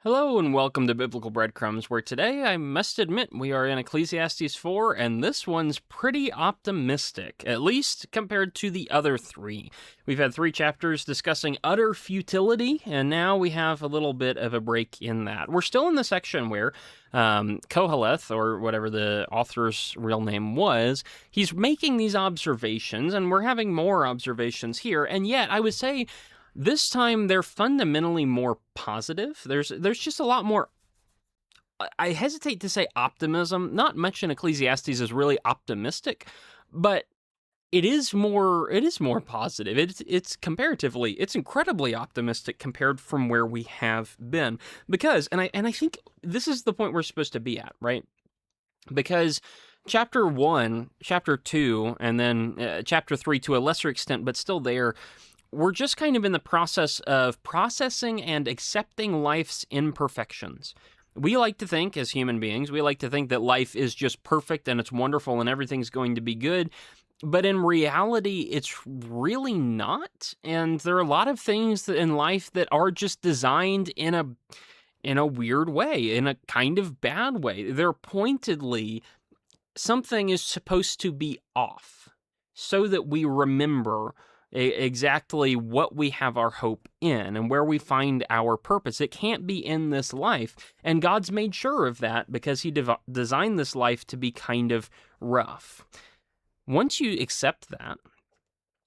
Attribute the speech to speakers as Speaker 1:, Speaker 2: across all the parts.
Speaker 1: Hello and welcome to Biblical Breadcrumbs, where today I must admit we are in Ecclesiastes 4, and this one's pretty optimistic, at least compared to the other three. We've had 3 chapters discussing utter futility, and now we have a little bit of a break in that. We're still in the section where Koheleth, or whatever the author's real name was, he's making these observations, and we're having more observations here, and yet I would say this time, they're fundamentally more positive. There's just a lot more. I hesitate to say optimism. Not much in Ecclesiastes is really optimistic, but it is more. It is more positive. It's comparatively. It's incredibly optimistic compared from where we have been. Because, and I think this is the point we're supposed to be at, right? Because chapter 1, chapter 2, and then chapter 3 to a lesser extent, but still there. We're just kind of in the process of processing and accepting life's imperfections. We like to think, as human beings, we like to think that life is just perfect and it's wonderful and everything's going to be good. But in reality, it's really not. And there are a lot of things in life that are just designed in a weird way, in a kind of bad way. They're pointedly, something is supposed to be off so that we remember exactly what we have our hope in and where we find our purpose. It can't be in this life. And God's made sure of that because he designed this life to be kind of rough. Once you accept that,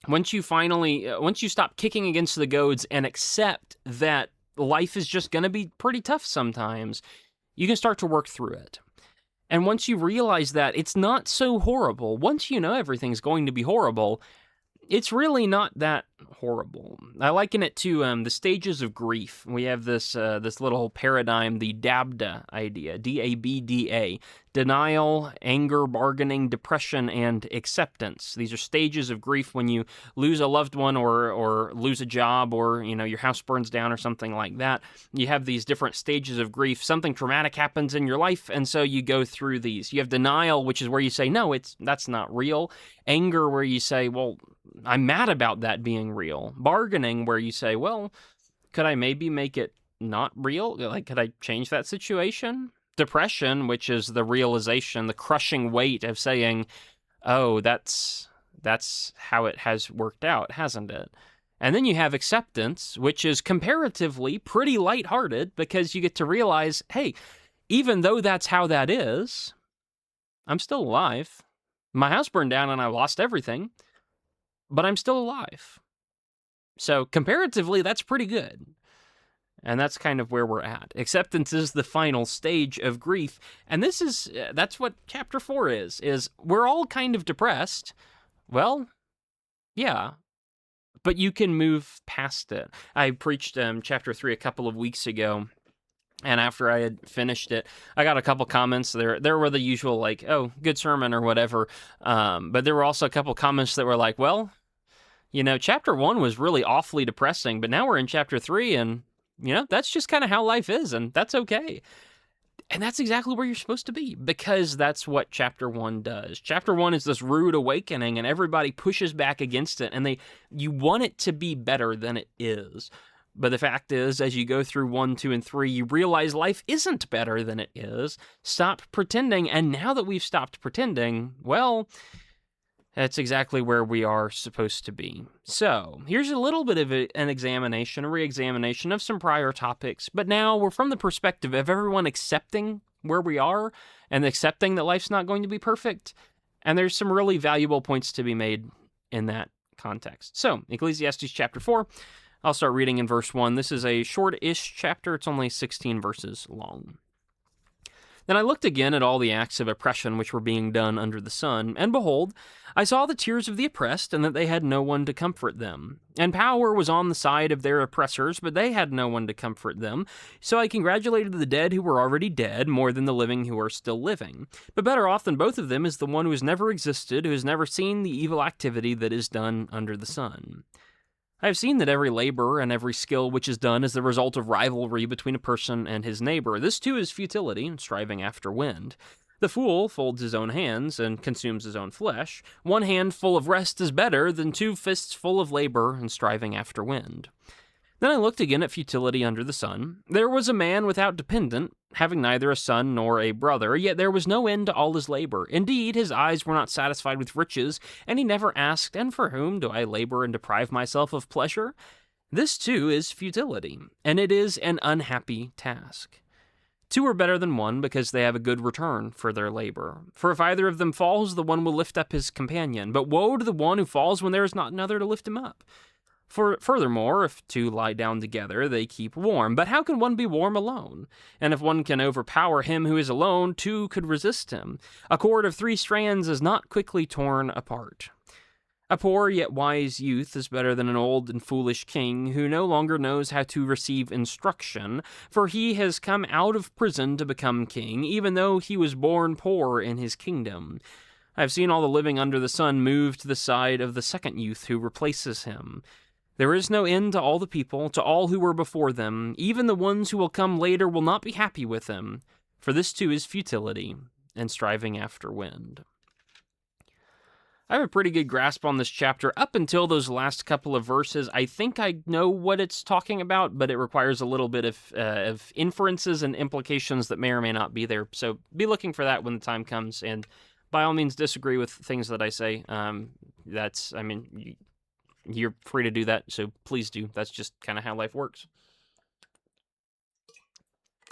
Speaker 1: once you stop kicking against the goads and accept that life is just going to be pretty tough sometimes, you can start to work through it. And once you realize that it's not so horrible, once you know everything's going to be horrible, it's really not that horrible. I liken it to the stages of grief. We have this little paradigm, the DABDA idea, D-A-B-D-A, denial, anger, bargaining, depression, and acceptance. These are stages of grief when you lose a loved one or lose a job or, your house burns down or something like that. You have these different stages of grief. Something traumatic happens in your life, and so you go through these. You have denial, which is where you say, no, that's not real. Anger, where you say, well, I'm mad about that being real. Bargaining, where you say, well, could I maybe make it not real? Like, could I change that situation? Depression, which is the realization, the crushing weight of saying, oh, that's how it has worked out, hasn't it? And then you have acceptance, which is comparatively pretty lighthearted because you get to realize, hey, even though that's how that is, I'm still alive. My house burned down and I lost everything, but I'm still alive. So comparatively, that's pretty good. And that's kind of where we're at. Acceptance is the final stage of grief. And that's what chapter 4 is we're all kind of depressed. Well, yeah, but you can move past it. I preached chapter 3 a couple of weeks ago. And after I had finished it, I got a couple comments. There were the usual, like, oh, good sermon or whatever. But there were also a couple comments that were like, well, chapter 1 was really awfully depressing, but now we're in chapter 3, and, that's just kind of how life is, and that's okay. And that's exactly where you're supposed to be, because that's what chapter 1 does. Chapter 1 is this rude awakening, and everybody pushes back against it, and you want it to be better than it is. But the fact is, as you go through 1, 2, and 3, you realize life isn't better than it is. Stop pretending, and now that we've stopped pretending, well, that's exactly where we are supposed to be. So, here's a little bit of an examination, a re-examination of some prior topics, but now we're from the perspective of everyone accepting where we are and accepting that life's not going to be perfect, and there's some really valuable points to be made in that context. So, Ecclesiastes chapter 4, I'll start reading in verse 1. This is a short-ish chapter. It's only 16 verses long. Then I looked again at all the acts of oppression which were being done under the sun, and behold, I saw the tears of the oppressed, and that they had no one to comfort them. And power was on the side of their oppressors, but they had no one to comfort them. So I congratulated the dead who were already dead, more than the living who are still living. But better off than both of them is the one who has never existed, who has never seen the evil activity that is done under the sun. I have seen that every labor and every skill which is done is the result of rivalry between a person and his neighbor. This too is futility, striving after wind. The fool folds his own hands and consumes his own flesh. One hand full of rest is better than 2 fists full of labor and striving after wind. Then I looked again at futility under the sun. There was a man without dependent, having neither a son nor a brother, yet there was no end to all his labor. Indeed, his eyes were not satisfied with riches, and he never asked, and for whom do I labor and deprive myself of pleasure? This too is futility, and it is an unhappy task. Two are better than one because they have a good return for their labor. For if either of them falls, the one will lift up his companion. But woe to the one who falls when there is not another to lift him up. For furthermore, if two lie down together, they keep warm. But how can one be warm alone? And if one can overpower him who is alone, two could resist him. A cord of 3 strands is not quickly torn apart. A poor yet wise youth is better than an old and foolish king who no longer knows how to receive instruction, for he has come out of prison to become king, even though he was born poor in his kingdom. I have seen all the living under the sun move to the side of the second youth who replaces him. There is no end to all the people, to all who were before them. Even the ones who will come later will not be happy with them, for this too is futility and striving after wind. I have a pretty good grasp on this chapter up until those last couple of verses. I think I know what it's talking about, but it requires a little bit of inferences and implications that may or may not be there. So be looking for that when the time comes, and by all means disagree with things that I say. You're free to do that, so please do. That's just kind of how life works.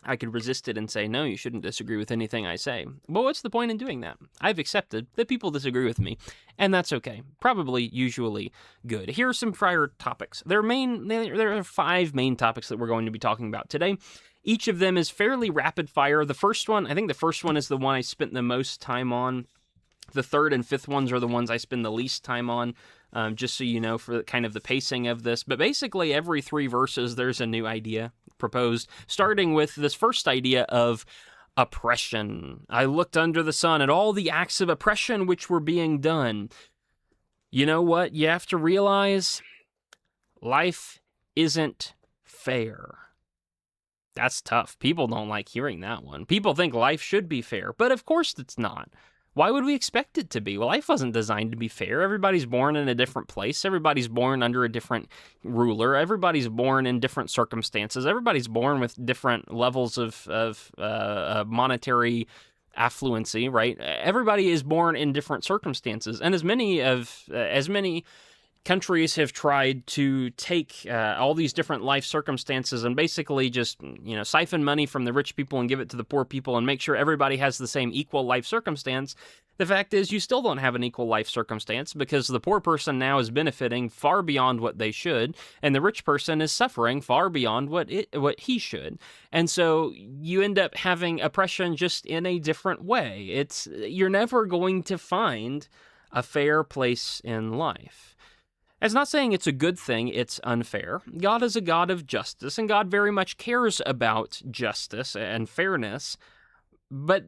Speaker 1: I could resist it and say, no, you shouldn't disagree with anything I say. But what's the point in doing that? I've accepted that people disagree with me, and that's okay. Probably, usually, good. Here are some prior topics. There are 5 main topics that we're going to be talking about today. Each of them is fairly rapid fire. I think the first one is the one I spent the most time on. The third and fifth ones are the ones I spend the least time on, just so you know, for kind of the pacing of this. But basically, every 3 verses, there's a new idea proposed, starting with this first idea of oppression. I looked under the sun at all the acts of oppression which were being done. You know what? You have to realize life isn't fair. That's tough. People don't like hearing that one. People think life should be fair, but of course it's not. Why would we expect it to be? Well, life wasn't designed to be fair. Everybody's born in a different place. Everybody's born under a different ruler. Everybody's born in different circumstances. Everybody's born with different levels of monetary affluency, right? Everybody is born in different circumstances. And as many countries have tried to take all these different life circumstances and basically just, siphon money from the rich people and give it to the poor people and make sure everybody has the same equal life circumstance. The fact is, you still don't have an equal life circumstance because the poor person now is benefiting far beyond what they should, and the rich person is suffering far beyond what he should. And so you end up having oppression just in a different way. You're never going to find a fair place in life. It's not saying it's a good thing, it's unfair. God is a God of justice, and God very much cares about justice and fairness, but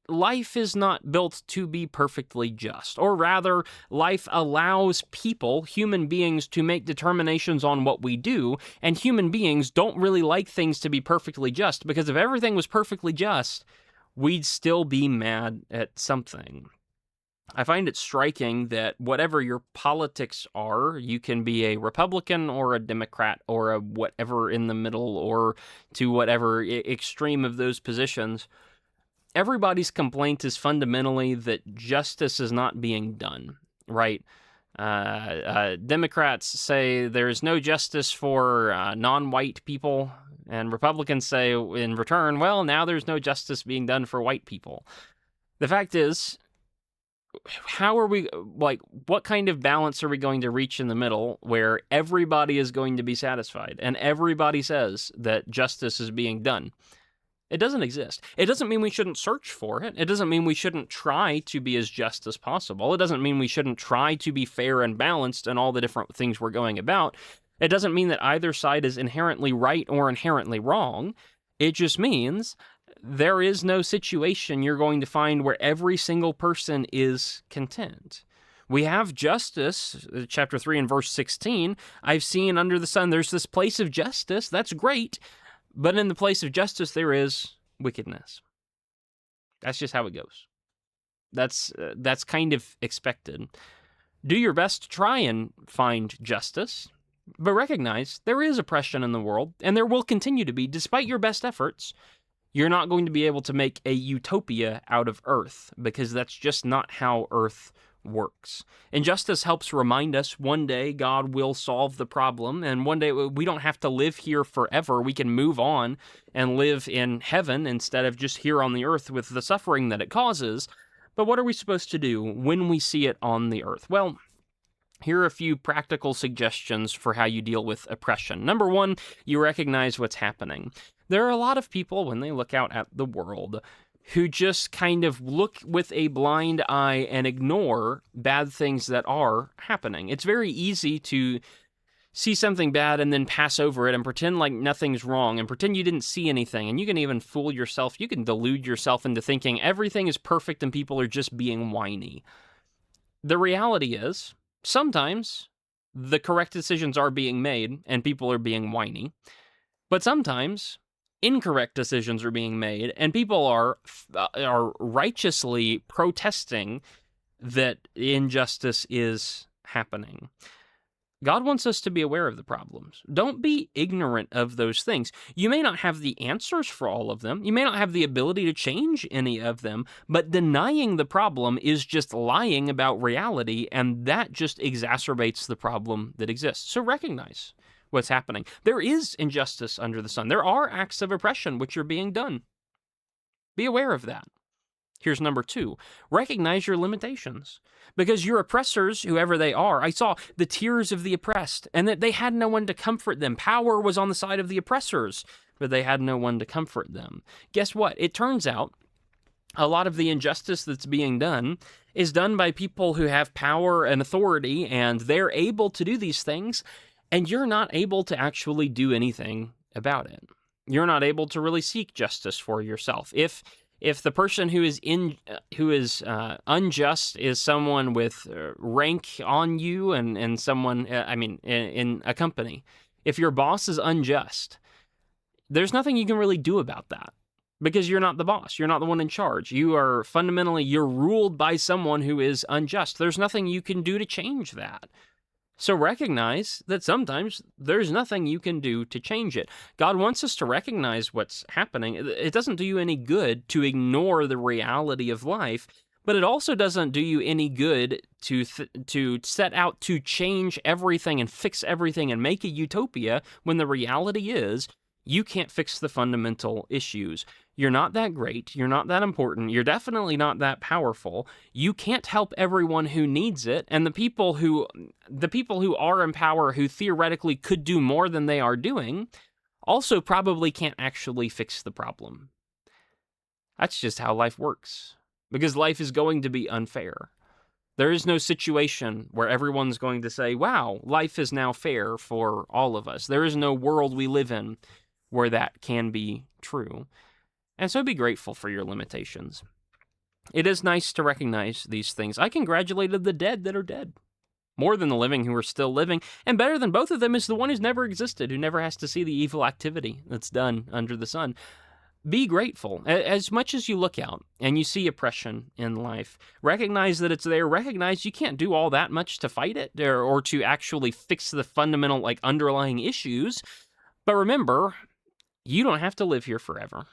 Speaker 1: life is not built to be perfectly just. Or rather, life allows people, human beings, to make determinations on what we do, and human beings don't really like things to be perfectly just, because if everything was perfectly just, we'd still be mad at something. I find it striking that whatever your politics are, you can be a Republican or a Democrat or a whatever in the middle or to whatever extreme of those positions. Everybody's complaint is fundamentally that justice is not being done, right? Democrats say there's no justice for non-white people, and Republicans say in return, well, now there's no justice being done for white people. The fact is, what kind of balance are we going to reach in the middle where everybody is going to be satisfied and everybody says that justice is being done? It doesn't exist. It doesn't mean we shouldn't search for it. It doesn't mean we shouldn't try to be as just as possible. It doesn't mean we shouldn't try to be fair and balanced in all the different things we're going about. It doesn't mean that either side is inherently right or inherently wrong. It just means there is no situation you're going to find where every single person is content. We have justice, chapter 3 and verse 16. I've seen under the sun there's this place of justice. That's great. But in the place of justice, there is wickedness. That's just how it goes. That's kind of expected. Do your best to try and find justice. But recognize there is oppression in the world, and there will continue to be, despite your best efforts. You're not going to be able to make a utopia out of Earth, because that's just not how Earth works. Injustice helps remind us one day God will solve the problem, and one day we don't have to live here forever. We can move on and live in heaven instead of just here on the earth with the suffering that it causes. But what are we supposed to do when we see it on the earth? Well, here are a few practical suggestions for how you deal with oppression. Number one, you recognize what's happening. There are a lot of people, when they look out at the world, who just kind of look with a blind eye and ignore bad things that are happening. It's very easy to see something bad and then pass over it and pretend like nothing's wrong and pretend you didn't see anything. And you can even fool yourself. You can delude yourself into thinking everything is perfect and people are just being whiny. The reality is, sometimes the correct decisions are being made and people are being whiny. But sometimes incorrect decisions are being made, and people are righteously protesting that injustice is happening. God wants us to be aware of the problems. Don't be ignorant of those things. You may not have the answers for all of them. You may not have the ability to change any of them, but denying the problem is just lying about reality, and that just exacerbates the problem that exists. So recognize what's happening. There is injustice under the sun. There are acts of oppression which are being done. Be aware of that. Here's number two. Recognize your limitations. Because your oppressors, whoever they are, I saw the tears of the oppressed, and that they had no one to comfort them. Power was on the side of the oppressors, but they had no one to comfort them. Guess what? It turns out a lot of the injustice that's being done is done by people who have power and authority, and they're able to do these things, and you're not able to actually do anything about it. You're not able to really seek justice for yourself. If the person who is unjust is someone with rank on you and someone, in a company, if your boss is unjust, there's nothing you can really do about that because you're not the boss. You're not the one in charge. You're ruled by someone who is unjust. There's nothing you can do to change that. So recognize that sometimes there's nothing you can do to change it. God wants us to recognize what's happening. It doesn't do you any good to ignore the reality of life, but it also doesn't do you any good to set out to change everything and fix everything and make a utopia when the reality is you can't fix the fundamental issues. You're not that great. You're not that important. You're definitely not that powerful. You can't help everyone who needs it. And the people who are in power who theoretically could do more than they are doing also probably can't actually fix the problem. That's just how life works. Because life is going to be unfair. There is no situation where everyone's going to say, wow, life is now fair for all of us. There is no world we live in where that can be true. And so be grateful for your limitations. It is nice to recognize these things. I congratulated the dead that are dead, more than the living who are still living, and better than both of them is the one who's never existed, who never has to see the evil activity that's done under the sun. Be grateful. As much as you look out and you see oppression in life, recognize that it's there. Recognize you can't do all that much to fight it or to actually fix the fundamental, underlying issues. But remember, you don't have to live here forever.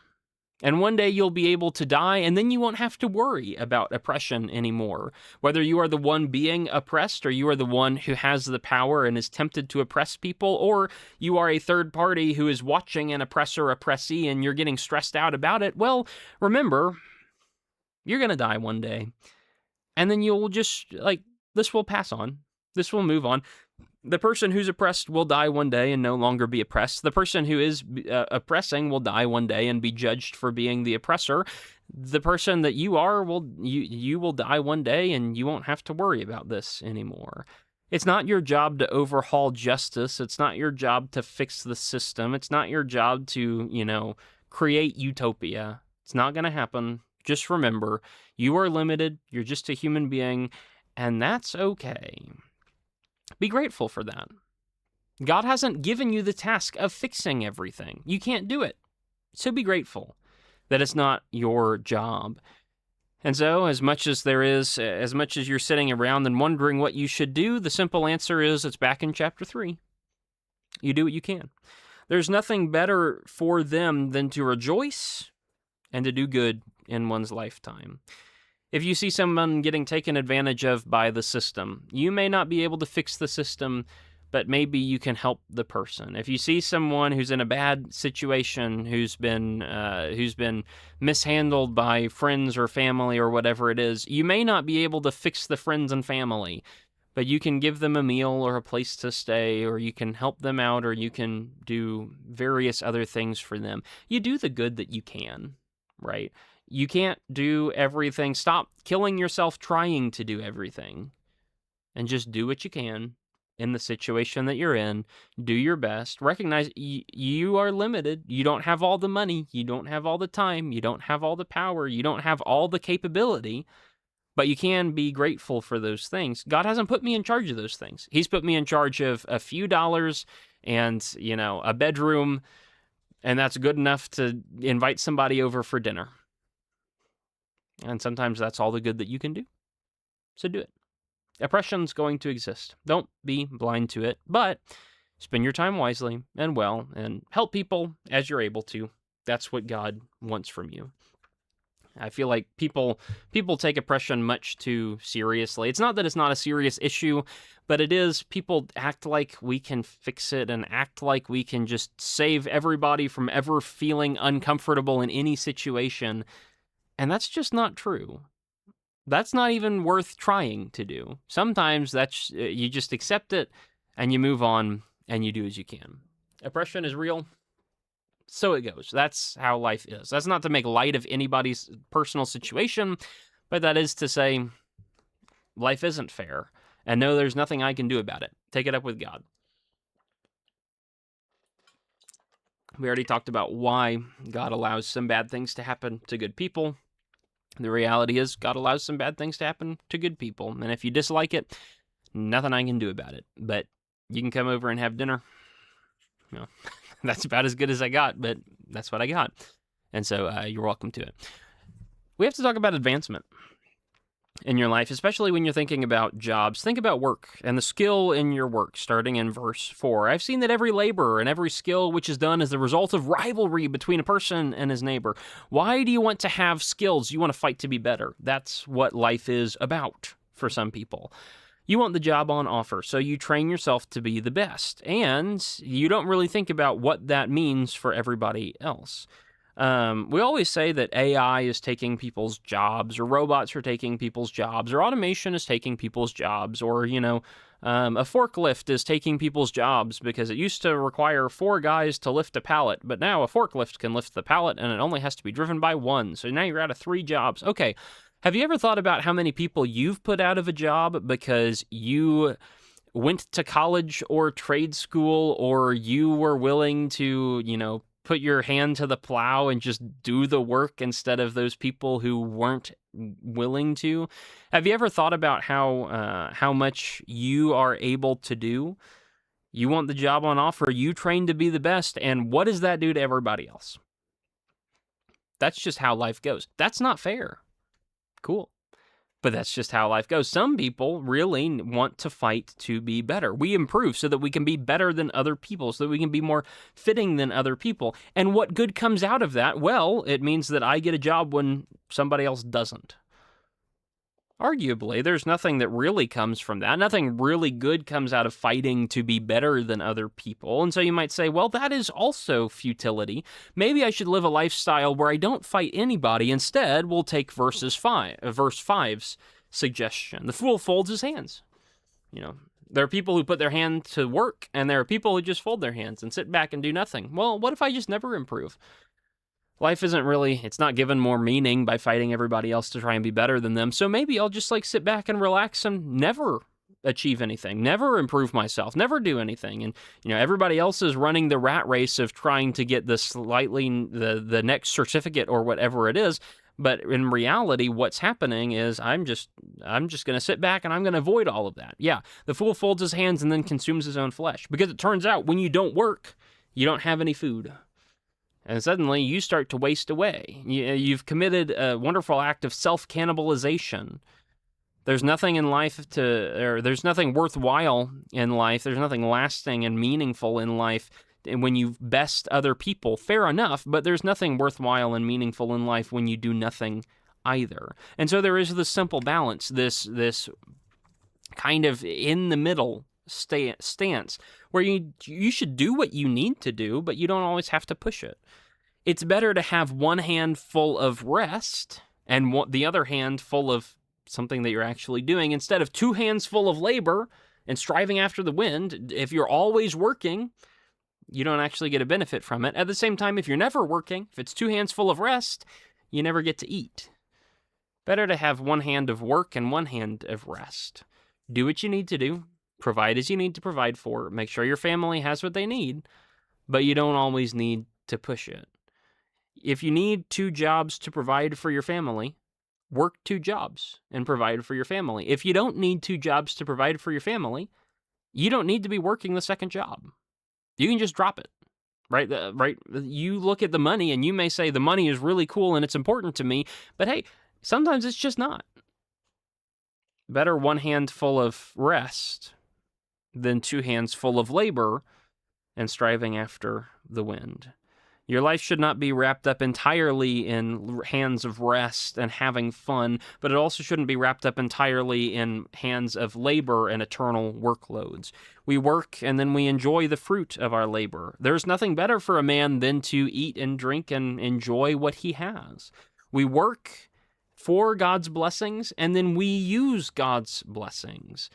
Speaker 1: And one day you'll be able to die, and then you won't have to worry about oppression anymore. Whether you are the one being oppressed, or you are the one who has the power and is tempted to oppress people, or you are a third party who is watching an oppressor-oppressee and you're getting stressed out about it, well, remember, you're going to die one day. And then you'll just, this will pass on. This will move on. The person who's oppressed will die one day and no longer be oppressed. The person who is oppressing will die one day and be judged for being the oppressor. The person that you are, you will die one day and you won't have to worry about this anymore. It's not your job to overhaul justice. It's not your job to fix the system. It's not your job to, create utopia. It's not going to happen. Just remember, you are limited. You're just a human being, and that's okay. Be grateful for that. God hasn't given you the task of fixing everything. You can't do it. So be grateful that it's not your job. And so, as much as you're sitting around and wondering what you should do, the simple answer is it's back in chapter 3. You do what you can. There's nothing better for them than to rejoice and to do good in one's lifetime. If you see someone getting taken advantage of by the system, you may not be able to fix the system, but maybe you can help the person. If you see someone who's in a bad situation, who's been mishandled by friends or family or whatever it is, you may not be able to fix the friends and family, but you can give them a meal or a place to stay, or you can help them out, or you can do various other things for them. You do the good that you can, right? You can't do everything. Stop killing yourself trying to do everything, and just do what you can in the situation that you're in. Do your best. Recognize you are limited. You don't have all the money. You don't have all the time. You don't have all the power. You don't have all the capability. But you can be grateful for those things. God hasn't put me in charge of those things. He's put me in charge of a few dollars and, a bedroom, and that's good enough to invite somebody over for dinner. And sometimes that's all the good that you can do. So do it. Oppression's going to exist. Don't be blind to it, but spend your time wisely and well and help people as you're able to. That's what God wants from you. I feel like people take oppression much too seriously. It's not that it's not a serious issue, but it is. People act like we can fix it and act like we can just save everybody from ever feeling uncomfortable in any situation. And that's just not true. That's not even worth trying to do. Sometimes you just accept it and you move on and you do as you can. Oppression is real. So it goes. That's how life is. That's not to make light of anybody's personal situation, but that is to say life isn't fair. And no, there's nothing I can do about it. Take it up with God. We already talked about why God allows some bad things to happen to good people. The reality is God allows some bad things to happen to good people. And if you dislike it, nothing I can do about it. But you can come over and have dinner. That's about as good as I got, but that's what I got. And so you're welcome to it. We have to talk about advancement in your life, especially when you're thinking about jobs. Think about work and the skill in your work, starting in verse 4. I've seen that every labor and every skill which is done is the result of rivalry between a person and his neighbor. Why do you want to have skills? You want to fight to be better. That's what life is about for some people. You want the job on offer, so you train yourself to be the best, and you don't really think about what that means for everybody else. We always say that AI is taking people's jobs, or robots are taking people's jobs, or automation is taking people's jobs, or, a forklift is taking people's jobs because it used to require 4 guys to lift a pallet, but now a forklift can lift the pallet, and it only has to be driven by 1, so now you're out of 3 jobs. Okay. Have you ever thought about how many people you've put out of a job because you went to college or trade school, or you were willing to, put your hand to the plow and just do the work instead of those people who weren't willing to? Have you ever thought about how much you are able to do? You want the job on offer, you train to be the best, and what does that do to everybody else? That's just how life goes. That's not fair. Cool. But that's just how life goes. Some people really want to fight to be better. We improve so that we can be better than other people, so that we can be more fitting than other people. And what good comes out of that? Well, it means that I get a job when somebody else doesn't. Arguably, there's nothing that really comes from that. Nothing really good comes out of fighting to be better than other people. And so you might say, well, that is also futility. Maybe I should live a lifestyle where I don't fight anybody. Instead, we'll take verse 5's suggestion. The fool folds his hands. There are people who put their hand to work, and there are people who just fold their hands and sit back and do nothing. Well, what if I just never improve? Life it's not given more meaning by fighting everybody else to try and be better than them. So maybe I'll just sit back and relax and never achieve anything, never improve myself, never do anything. And, everybody else is running the rat race of trying to get the next certificate or whatever it is. But in reality, what's happening is I'm just going to sit back and I'm going to avoid all of that. Yeah, the fool folds his hands and then consumes his own flesh, because it turns out when you don't work, you don't have any food. And suddenly you start to waste away. You've committed a wonderful act of self-cannibalization There's nothing in life or there's nothing worthwhile in life. There's nothing lasting and meaningful in life when you best other people. Fair enough, but there's nothing worthwhile and meaningful in life when you do nothing either. And so there is this simple balance, this kind of in the middle stance where you should do what you need to do, but you don't always have to push it. It's better to have one hand full of rest and the other hand full of something that you're actually doing, instead of two hands full of labor and striving after the wind. If you're always working, you don't actually get a benefit from it. At the same time, if you're never working, if it's two hands full of rest, you never get to eat. Better to have one hand of work and one hand of rest. Do what you need to do, provide as you need to provide for, make sure your family has what they need, but you don't always need to push it. If you need two jobs to provide for your family, work two jobs and provide for your family. If you don't need two jobs to provide for your family, you don't need to be working the second job. You can just drop it, right? Right? You look at the money and you may say the money is really cool and it's important to me, but hey, sometimes it's just not. Better one hand full of rest than two hands full of labor and striving after the wind. Your life should not be wrapped up entirely in hands of rest and having fun, but it also shouldn't be wrapped up entirely in hands of labor and eternal workloads. We work and then we enjoy the fruit of our labor. There's nothing better for a man than to eat and drink and enjoy what he has. We work for God's blessings and then we use God's blessings.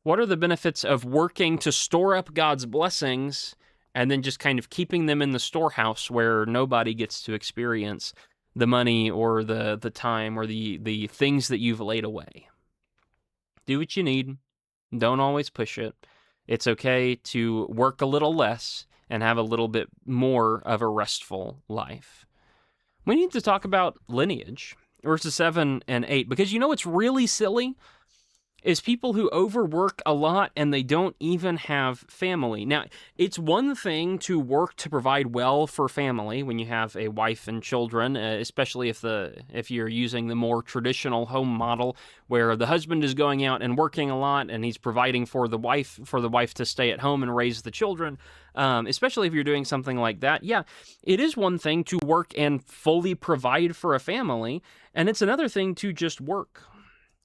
Speaker 1: What are the benefits of working to store up God's blessings and then just kind of keeping them in the storehouse where nobody gets to experience the money or the time or the things that you've laid away? Do what you need. Don't always push it. It's okay to work a little less and have a little bit more of a restful life. We need to talk about lineage, verses 7 and 8, because you know what's really silly? Is people who overwork a lot and they don't even have family. Now, it's one thing to work to provide well for family when you have a wife and children, especially if you're using the more traditional home model where the husband is going out and working a lot and he's providing for the wife to stay at home and raise the children. Especially if you're doing something like that. Yeah, it is one thing to work and fully provide for a family, and it's another thing to just work.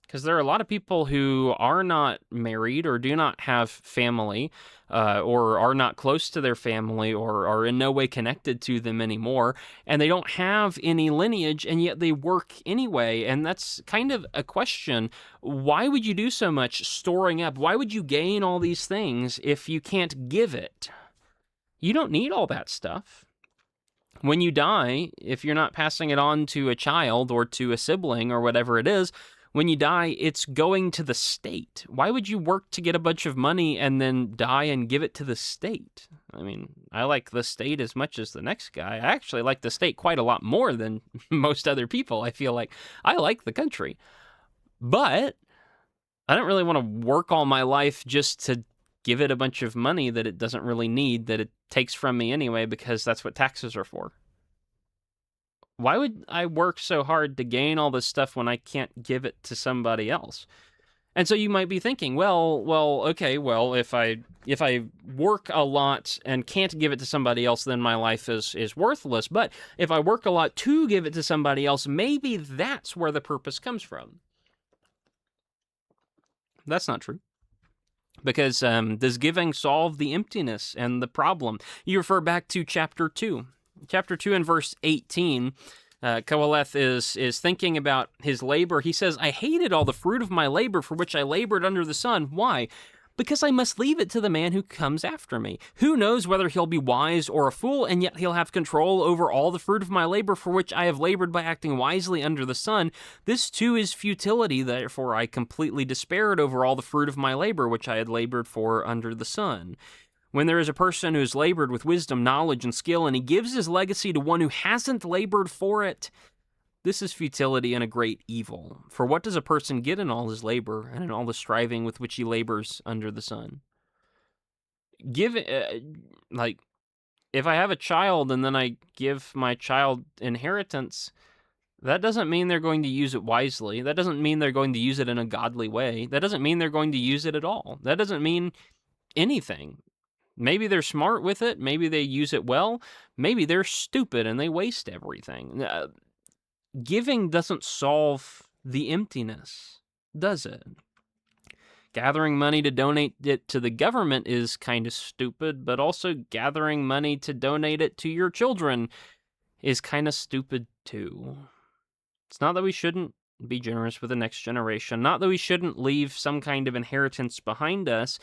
Speaker 1: Because there are a lot of people who are not married or do not have family or are not close to their family or are in no way connected to them anymore, and they don't have any lineage, and yet they work anyway. And that's kind of a question. Why would you do so much storing up? Why would you gain all these things if you can't give it? You don't need all that stuff. When you die, if you're not passing it on to a child or to a sibling or whatever it is, when you die, it's going to the state. Why would you work to get a bunch of money and then die and give it to the state? I mean, I like the state as much as the next guy. I actually like the state quite a lot more than most other people. I feel like I like the country. But I don't really want to work all my life just to give it a bunch of money that it doesn't really need, that it takes from me anyway, because that's what taxes are for. Why would I work so hard to gain all this stuff when I can't give it to somebody else? And so you might be thinking, okay, if I work a lot and can't give it to somebody else, then my life is worthless. But if I work a lot to give it to somebody else, maybe that's where the purpose comes from. That's not true. Because does giving solve the emptiness and the problem? You refer back to chapter 2. Chapter 2 and verse 18, Koheleth is thinking about his labor. He says, I hated all the fruit of my labor for which I labored under the sun. Why? Because I must leave it to the man who comes after me. Who knows whether he'll be wise or a fool, and yet he'll have control over all the fruit of my labor for which I have labored by acting wisely under the sun. This too is futility, therefore I completely despaired over all the fruit of my labor which I had labored for under the sun. When there is a person who has labored with wisdom, knowledge, and skill, and he gives his legacy to one who hasn't labored for it, this is futility and a great evil. For what does a person get in all his labor and in all the striving with which he labors under the sun? If I have a child and then I give my child inheritance, That doesn't mean they're going to use it wisely. That doesn't mean they're going to use it in a godly way. That doesn't mean they're going to use it at all. That doesn't mean anything. Maybe they're smart with it. Maybe they use it well. Maybe they're stupid and they waste everything. Giving doesn't solve the emptiness, does it? Gathering money to donate it to the government is kind of stupid, but also gathering money to donate it to your children is kind of stupid too. It's not that we shouldn't be generous with the next generation, not that we shouldn't leave some kind of inheritance behind us,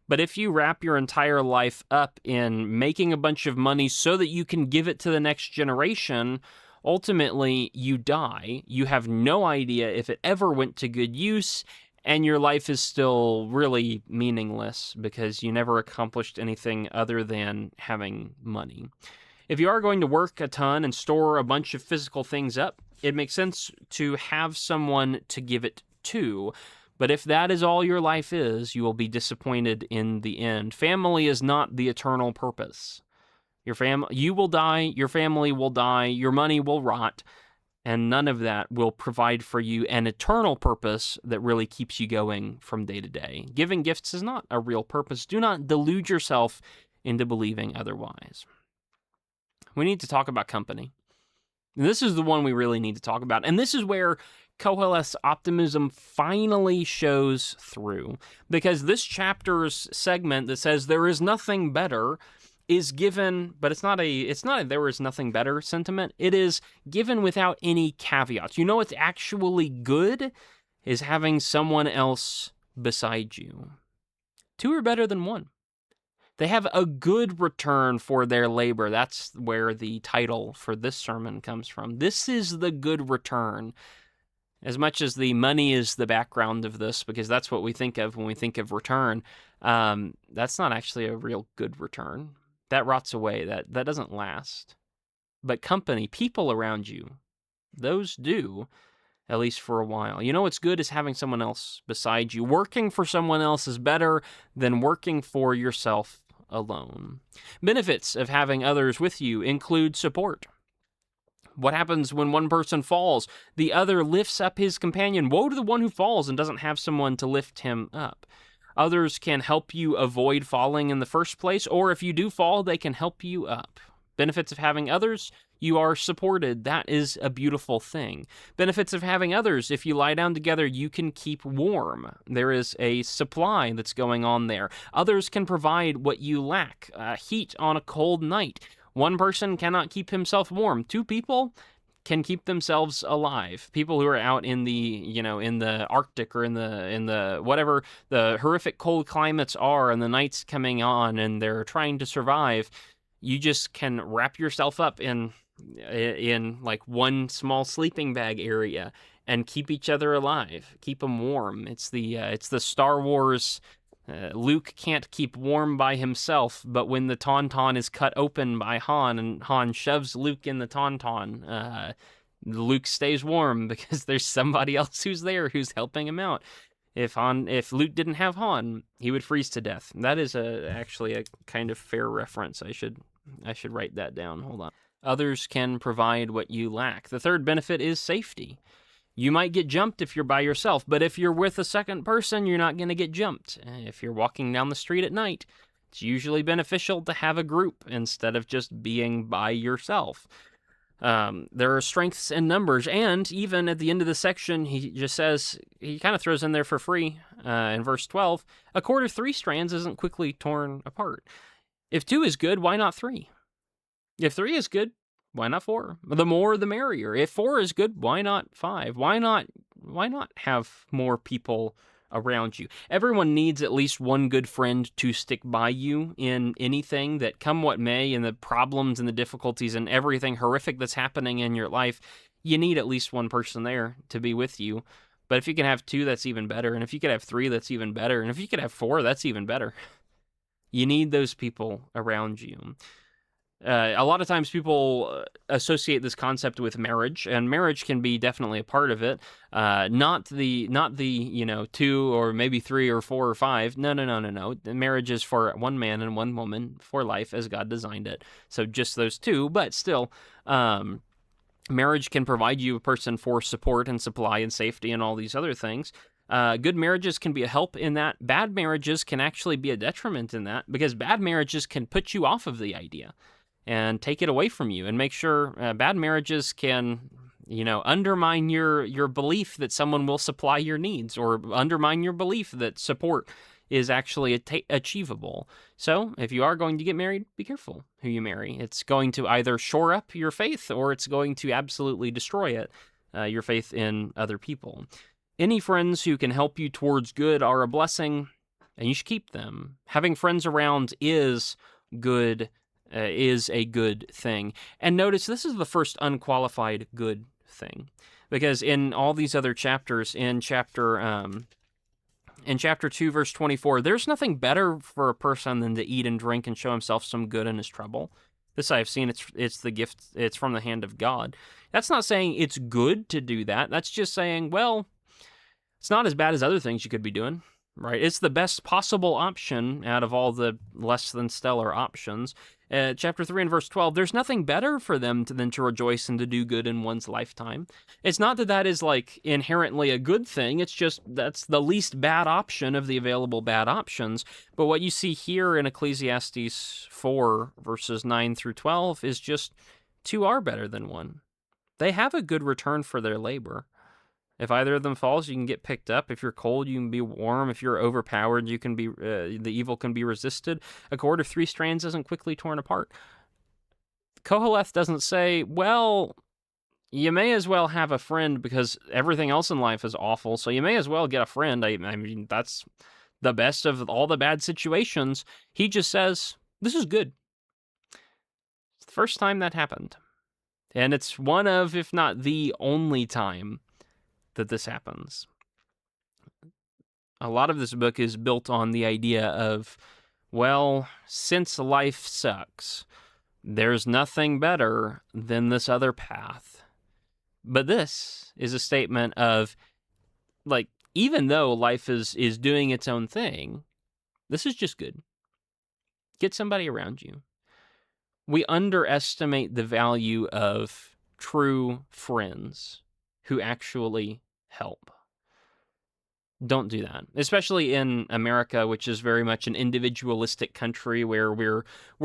Speaker 1: but if you wrap your entire life up in making a bunch of money so that you can give it to the next generation, ultimately you die. You have no idea if it ever went to good use, and your life is still really meaningless because you never accomplished anything other than having money. If you are going to work a ton and store a bunch of physical things up, it makes sense to have someone to give it to. But if that is all your life is, you will be disappointed in the end. Family is not the eternal purpose. You will die, your family will die, your money will rot, and none of that will provide for you an eternal purpose that really keeps you going from day to day. Giving gifts is not a real purpose. Do not delude yourself into believing otherwise. We need to talk about company. This is the one we really need to talk about. And this is where Koheleth's optimism finally shows through. Because this chapter's segment that says there is nothing better is given, but it's not a there is nothing better sentiment. It is given without any caveats. You know what's actually good is having someone else beside you. Two are better than one. They have a good return for their labor. That's where the title for this sermon comes from. This is the good return. As much as the money is the background of this, because that's what we think of when we think of return, that's not actually a real good return. That rots away. That doesn't last. But company, people around you, those do, at least for a while. You know what's good is having someone else beside you. Working for someone else is better than working for yourself alone. Benefits of having others with you include support. What happens when one person falls? The other lifts up his companion. Woe to the one who falls and doesn't have someone to lift him up. Others can help you avoid falling in the first place, or if you do fall, they can help you up. Benefits of having others, you are supported. That is a beautiful thing. Benefits of having others, if you lie down together, you can keep warm. There is a supply that's going on there. Others can provide what you lack, heat on a cold night. One person cannot keep himself warm. Two people can keep themselves alive. People who are out in the, in the Arctic or in the whatever the horrific cold climates are, and the night's coming on and they're trying to survive, you just can wrap yourself up in like one small sleeping bag area and keep each other alive, keep them warm. It's the Star Wars. Luke can't keep warm by himself, but when the tauntaun is cut open by Han and Han shoves Luke in the tauntaun, Luke stays warm because there's somebody else who's there who's helping him out. If Luke didn't have Han, he would freeze to death. That is actually a kind of fair reference. I should write that down. Hold on. Others can provide what you lack. The third benefit is safety. You might get jumped if you're by yourself, but if you're with a second person, you're not going to get jumped. If you're walking down the street at night, it's usually beneficial to have a group instead of just being by yourself. There are strengths in numbers, and even at the end of the section, he just says, he kind of throws in there for free, in verse 12, a cord of 3 strands isn't quickly torn apart. If 2 is good, why not 3? If 3 is good, why not 4? The more, the merrier. If 4 is good, why not 5? Why not have more people around you? Everyone needs at least one good friend to stick by you in anything that, come what may, in the problems and the difficulties and everything horrific that's happening in your life. You need at least one person there to be with you. But if you can have 2, that's even better. And if you could have 3, that's even better. And if you could have 4, that's even better. You need those people around you. A lot of times people associate this concept with marriage, and marriage can be definitely a part of it. Not the 2 or maybe 3 or 4 or 5. No. The marriage is for one man and one woman for life as God designed it. So just those 2, but still, Marriage can provide you a person for support and supply and safety and all these other things. Good marriages can be a help in that. Bad marriages can actually be a detriment in that, because bad marriages can put you off of the idea and take it away from you, and make sure bad marriages can, undermine your belief that someone will supply your needs, or undermine your belief that support is actually achievable. So if you are going to get married, be careful who you marry. It's going to either shore up your faith, or it's going to absolutely destroy it, your faith in other people. Any friends who can help you towards good are a blessing, and you should keep them. Having friends around is good, is a good thing. And notice this is the first unqualified good thing, because in all these other chapters, in chapter 2, verse 24, there's nothing better for a person than to eat and drink and show himself some good in his trouble. This I have seen, it's the gift, it's from the hand of God. That's not saying it's good to do that. That's just saying, well, it's not as bad as other things you could be doing, right? It's the best possible option out of all the less than stellar options. Chapter 3 and verse 12, there's nothing better for them than to rejoice and to do good in one's lifetime. It's not that is like inherently a good thing. It's just that's the least bad option of the available bad options. But what you see here in Ecclesiastes 4, verses 9 through 12, is just two are better than one. They have a good return for their labor. If either of them falls, you can get picked up. If you're cold, you can be warm. If you're overpowered, you can be the evil can be resisted. A cord of 3 strands isn't quickly torn apart. Koheleth doesn't say, well, you may as well have a friend because everything else in life is awful, so you may as well get a friend. I mean, that's the best of all the bad situations. He just says, this is good. It's the first time that happened. And it's one of, if not the only time that this happens. A lot of this book is built on the idea of, well, since life sucks, there's nothing better than this other path. But this is a statement of, like, even though life is doing its own thing, this is just good. Get somebody around you. We underestimate the value of true friends who actually help. Don't do that, especially in America, which is very much an individualistic country where we're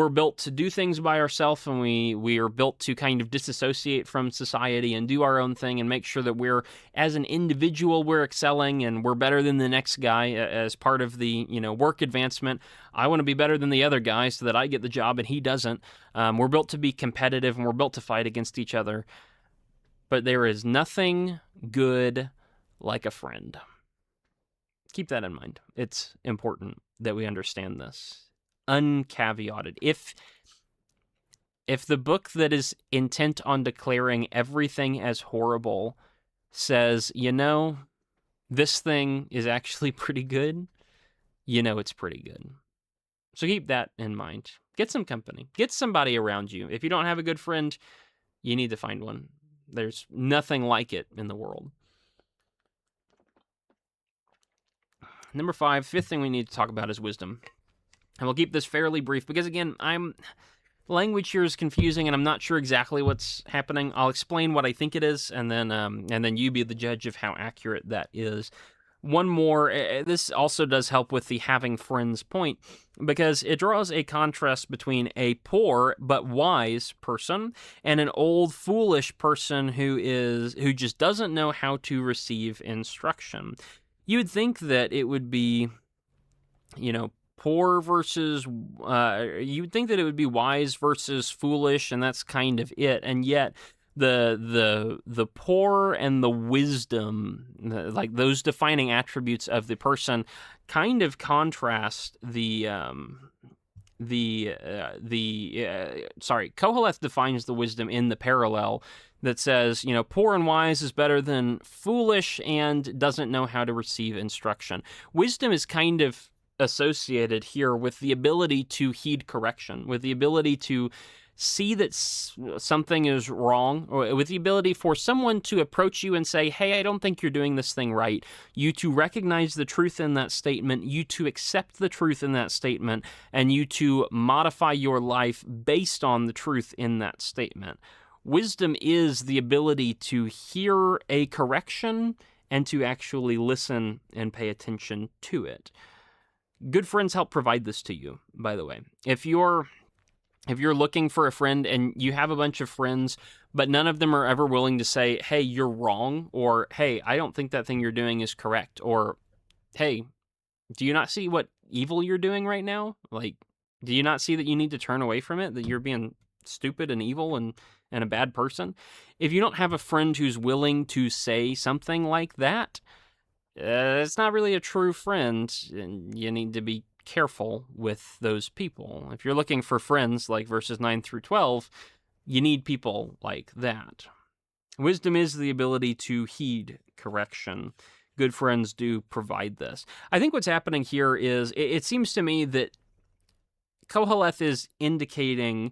Speaker 1: built to do things by ourselves, and we are built to kind of disassociate from society and do our own thing and make sure that we're, as an individual, we're excelling and we're better than the next guy as part of the work advancement. I want to be better than the other guy so that I get the job and he doesn't. We're built to be competitive and we're built to fight against each other. But there is nothing good like a friend. Keep that in mind. It's important that we understand this. Uncaveated. If the book that is intent on declaring everything as horrible says, this thing is actually pretty good, it's pretty good. So keep that in mind. Get some company. Get somebody around you. If you don't have a good friend, you need to find one. There's nothing like it in the world. Number 5, fifth thing we need to talk about is wisdom. And we'll keep this fairly brief because, again, language here is confusing and I'm not sure exactly what's happening. I'll explain what I think it is, and then you be the judge of how accurate that is. One more, this also does help with the having friends point, because it draws a contrast between a poor but wise person and an old foolish person who just doesn't know how to receive instruction. You would think that it would be, poor versus, you would think that it would be wise versus foolish, and that's kind of it. And yet, the poor and the wisdom, like those defining attributes of the person, kind of contrast Koheleth defines the wisdom in the parallel that says, poor and wise is better than foolish and doesn't know how to receive instruction. Wisdom is kind of associated here with the ability to heed correction, with the ability to see that something is wrong, or with the ability for someone to approach you and say, hey, I don't think you're doing this thing right. You to recognize the truth in that statement, you to accept the truth in that statement, and you to modify your life based on the truth in that statement. Wisdom is the ability to hear a correction and to actually listen and pay attention to it. Good friends help provide this to you, by the way. If you're looking for a friend and you have a bunch of friends, but none of them are ever willing to say, hey, you're wrong, or hey, I don't think that thing you're doing is correct, or hey, do you not see what evil you're doing right now? Like, do you not see that you need to turn away from it, that you're being stupid and evil and a bad person? If you don't have a friend who's willing to say something like that, it's not really a true friend, and you need to be careful with those people. If you're looking for friends like verses 9 through 12, you need people like that. Wisdom is the ability to heed correction. Good friends do provide this. I think what's happening here is, it seems to me that Koheleth is indicating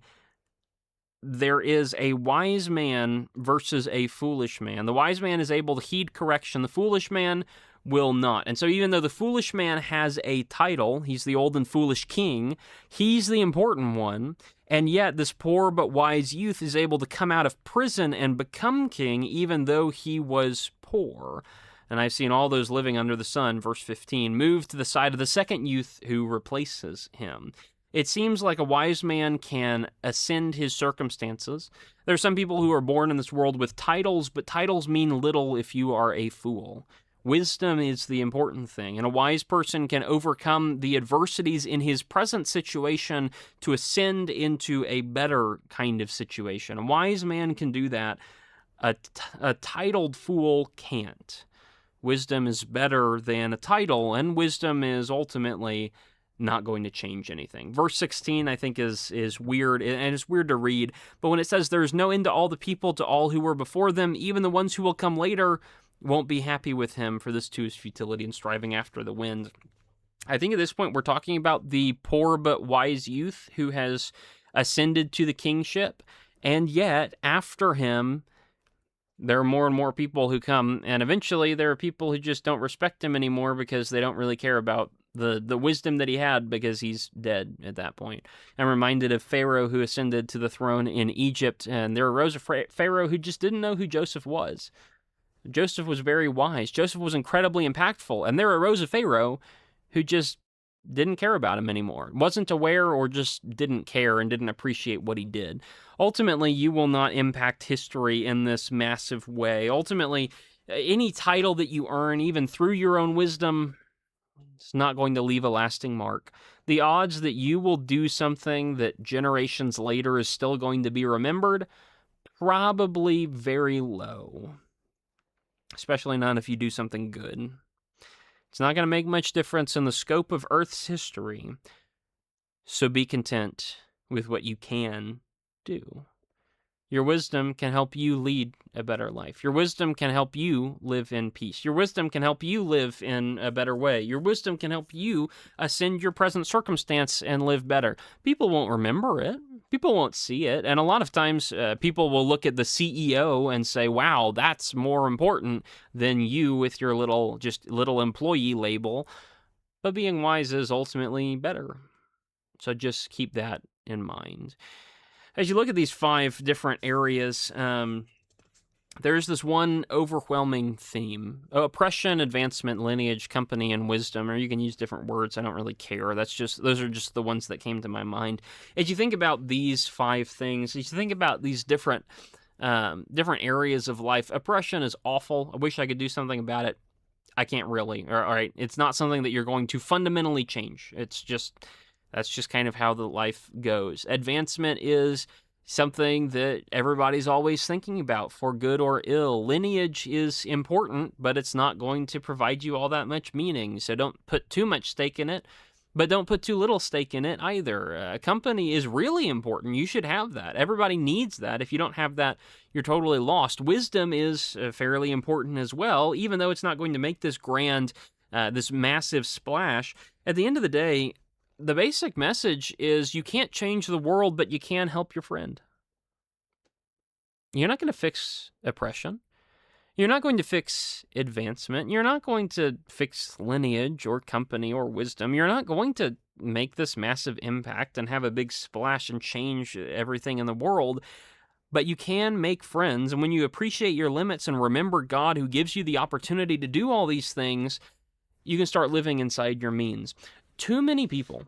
Speaker 1: there is a wise man versus a foolish man. The wise man is able to heed correction. The foolish man will not. And so even though the foolish man has a title, he's the old and foolish king, he's the important one, and yet this poor but wise youth is able to come out of prison and become king even though he was poor. And I've seen all those living under the sun, verse 15, move to the side of the second youth who replaces him. It seems like a wise man can ascend his circumstances. There are some people who are born in this world with titles, but titles mean little if you are a fool. Wisdom is the important thing, and a wise person can overcome the adversities in his present situation to ascend into a better kind of situation. A wise man can do that. A titled fool can't. Wisdom is better than a title, and wisdom is ultimately not going to change anything. Verse 16, I think, is weird, and it's weird to read, but when it says, there is no end to all the people, to all who were before them, even the ones who will come later won't be happy with him, for this too is futility and striving after the wind. I think at this point we're talking about the poor but wise youth who has ascended to the kingship, and yet after him there are more and more people who come, and eventually there are people who just don't respect him anymore because they don't really care about the wisdom that he had, because he's dead at that point. I'm reminded of Pharaoh who ascended to the throne in Egypt, and there arose a Pharaoh who just didn't know who Joseph was. Joseph was very wise. Joseph was incredibly impactful, and there arose a Pharaoh who just didn't care about him anymore, wasn't aware, or just didn't care and didn't appreciate what he did. Ultimately, you will not impact history in this massive way. Ultimately, any title that you earn, even through your own wisdom, it's not going to leave a lasting mark. The odds that you will do something that generations later is still going to be remembered, probably very low. Especially not if you do something good. It's not going to make much difference in the scope of Earth's history. So be content with what you can do. Your wisdom can help you lead a better life. Your wisdom can help you live in peace. Your wisdom can help you live in a better way. Your wisdom can help you ascend your present circumstance and live better. People won't remember it. People won't see it. And a lot of times people will look at the CEO and say, wow, that's more important than you with your little employee label. But being wise is ultimately better. So just keep that in mind. As you look at these 5 different areas, there's this one overwhelming theme: oppression, advancement, lineage, company, and wisdom. Or you can use different words. I don't really care. Those are just the ones that came to my mind. As you think about these 5 things, as you think about these different areas of life, oppression is awful. I wish I could do something about it. I can't really. All right, it's not something that you're going to fundamentally change. That's just kind of how the life goes. Advancement is something that everybody's always thinking about, for good or ill. Lineage is important, but it's not going to provide you all that much meaning. So don't put too much stake in it, but don't put too little stake in it either. Company is really important. You should have that. Everybody needs that. If you don't have that, you're totally lost. Wisdom is fairly important as well, even though it's not going to make this grand, this massive splash. At the end of the day, the basic message is you can't change the world, but you can help your friend. You're not going to fix oppression. You're not going to fix advancement. You're not going to fix lineage or company or wisdom. You're not going to make this massive impact and have a big splash and change everything in the world. But you can make friends, and when you appreciate your limits and remember God who gives you the opportunity to do all these things, you can start living inside your means. Too many people,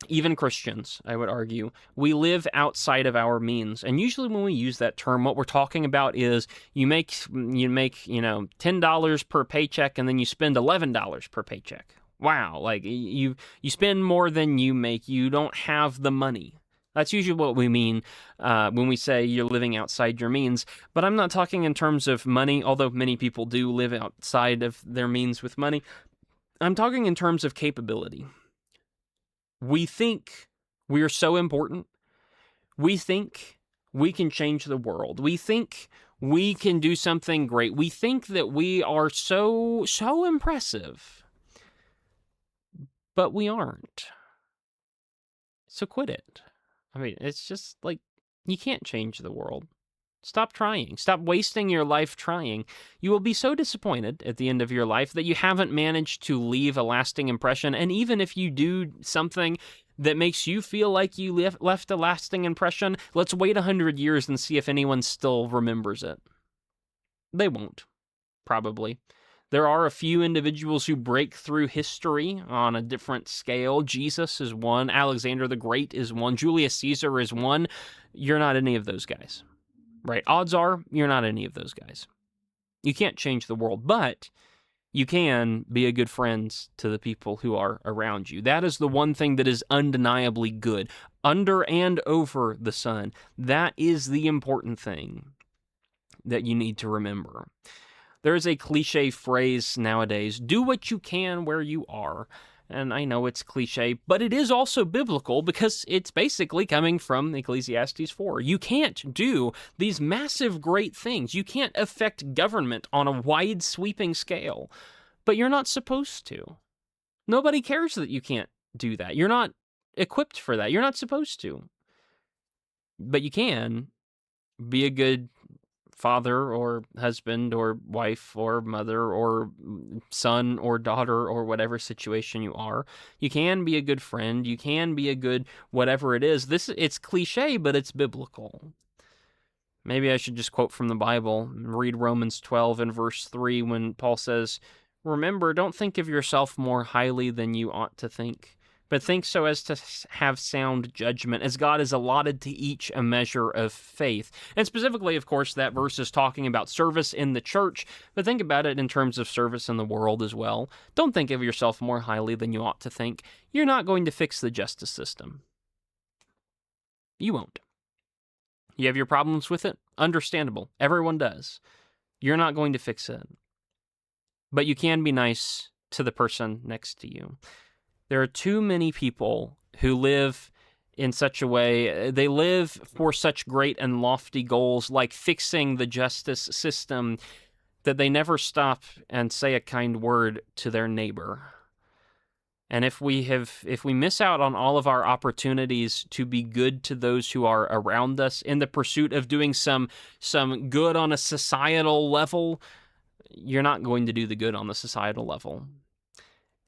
Speaker 1: even Christians, I would argue, we live outside of our means. And usually when we use that term, what we're talking about is you make, $10 per paycheck and then you spend $11 per paycheck. Wow, like you spend more than you make. You don't have the money. That's usually what we mean when we say you're living outside your means. But I'm not talking in terms of money, although many people do live outside of their means with money. I'm talking in terms of capability. We think we are so important. We think we can change the world. We think we can do something great. We think that we are so impressive. But we aren't. So quit it. I mean, it's just like, you can't change the world. Stop trying. Stop wasting your life trying. You will be so disappointed at the end of your life that you haven't managed to leave a lasting impression. And even if you do something that makes you feel like you left a lasting impression, let's wait 100 years and see if anyone still remembers it. They won't, probably. There are a few individuals who break through history on a different scale. Jesus is one. Alexander the Great is one. Julius Caesar is one. You're not any of those guys, right? Odds are you're not any of those guys. You can't change the world, but you can be a good friend to the people who are around you. That is the one thing that is undeniably good. Under and over the sun. That is the important thing that you need to remember. There is a cliche phrase nowadays, do what you can where you are. And I know it's cliche, but it is also biblical because it's basically coming from Ecclesiastes 4. You can't do these massive great things. You can't affect government on a wide sweeping scale, but you're not supposed to. Nobody cares that you can't do that. You're not equipped for that. You're not supposed to. But you can be a good father or husband or wife or mother or son or daughter or whatever situation you are. You can be a good friend. You can be a good whatever it is. It's cliche, but it's biblical. Maybe I should just quote from the Bible and read Romans 12 and verse 3 when Paul says, "Remember, don't think of yourself more highly than you ought to think, but think so as to have sound judgment, as God has allotted to each a measure of faith." And specifically, of course, that verse is talking about service in the church, but think about it in terms of service in the world as well. Don't think of yourself more highly than you ought to think. You're not going to fix the justice system. You won't. You have your problems with it? Understandable. Everyone does. You're not going to fix it. But you can be nice to the person next to you. There are too many people who live in such a way, they live for such great and lofty goals like fixing the justice system that they never stop and say a kind word to their neighbor. And if we miss out on all of our opportunities to be good to those who are around us in the pursuit of doing some good on a societal level, you're not going to do the good on the societal level.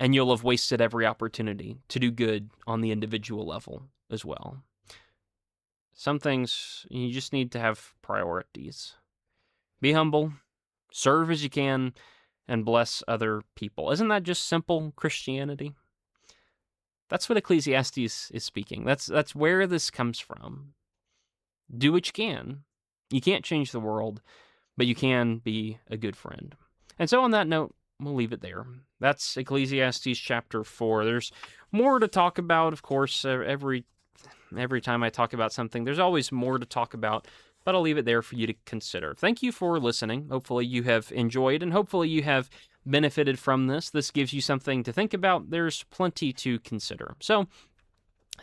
Speaker 1: And you'll have wasted every opportunity to do good on the individual level as well. Some things, you just need to have priorities. Be humble, serve as you can, and bless other people. Isn't that just simple Christianity? That's what Ecclesiastes is speaking. That's where this comes from. Do what you can. You can't change the world, but you can be a good friend. And so on that note, we'll leave it there. That's Ecclesiastes chapter 4. There's more to talk about, of course. Every time I talk about something, there's always more to talk about, but I'll leave it there for you to consider. Thank you for listening. Hopefully you have enjoyed, and hopefully you have benefited from this. This gives you something to think about. There's plenty to consider. So,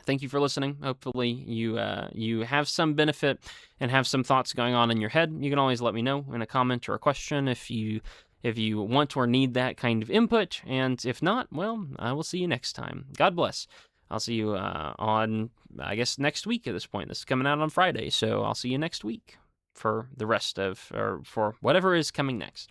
Speaker 1: thank you for listening. Hopefully you have some benefit and have some thoughts going on in your head. You can always let me know in a comment or a question if you want or need that kind of input. And if not, well, I will see you next time. God bless. I'll see you on, I guess, next week at this point. This is coming out on Friday, so I'll see you next week for the rest of, or for whatever is coming next.